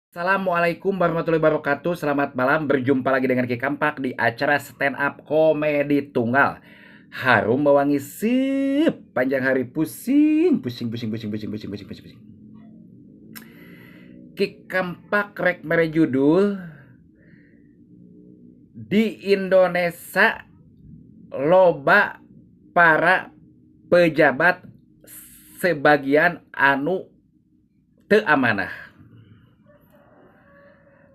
Assalamualaikum warahmatullahi wabarakatuh. Selamat malam, berjumpa lagi dengan Ki Kampak di acara stand up komedi tunggal. Harum mewangi sip, panjang hari pusing, pusing, pusing, pusing, pusing, pusing, pusing, pusing, pusing. Ki Kampak rek mere judul di Indonesia loba para pejabat sebagian anu teu amanah.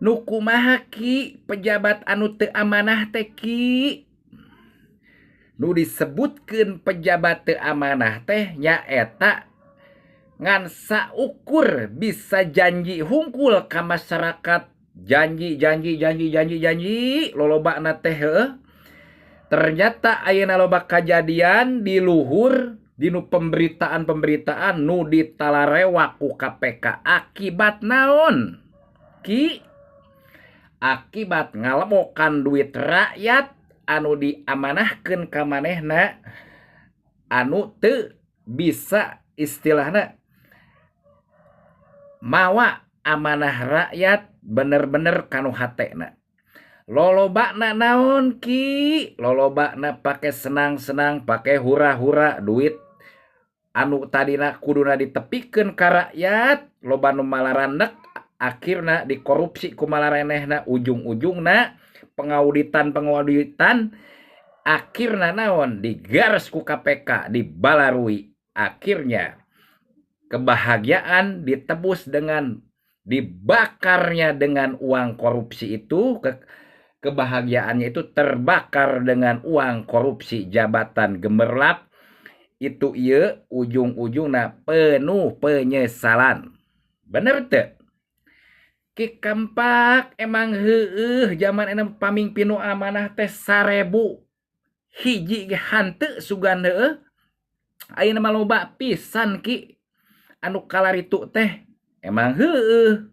Nu kumaha Ki pejabat anu teu amanah teh Ki? Nu disebutkeun pejabat teu amanah teh nyaeta ngan saukur bisa janji hungkul ka masyarakat, janji lolobana teh heueuh. Ternyata ayeuna loba kajadian di luhur dinu pemberitaan nu ditalarewak ku KPK. Akibat naon Ki? Akibat ngalemokan duit rakyat anu diamanahkeun ka manehna anu teu bisa istilahna mawa amanah rakyat bener-bener kanu hatena. Lolobana naon Ki? Lolobana pake senang-senang, pake hura-hura duit anu tadina kuduna ditepikeun ka rakyat, loba nu malarandak akhirna dikorupsi ku malarenehna, ujung-ujungna pengauditan akhirna naon digares ku KPK, dibalarui. Akhirnya kebahagiaan ditebus dengan dibakarnya dengan uang korupsi itu, kebahagiaannya itu terbakar dengan uang korupsi jabatan gemerlap itu. Ieu ujung-ujungna penuh penyesalan. Bener teu? Ki Kampak emang heueuh zaman enem pamimpin nu amanah teh 1000 hiji ge hanteu sugan heueuh. Ayeuna mah loba pisan Ki anu kalaritu teh. Emang heueuh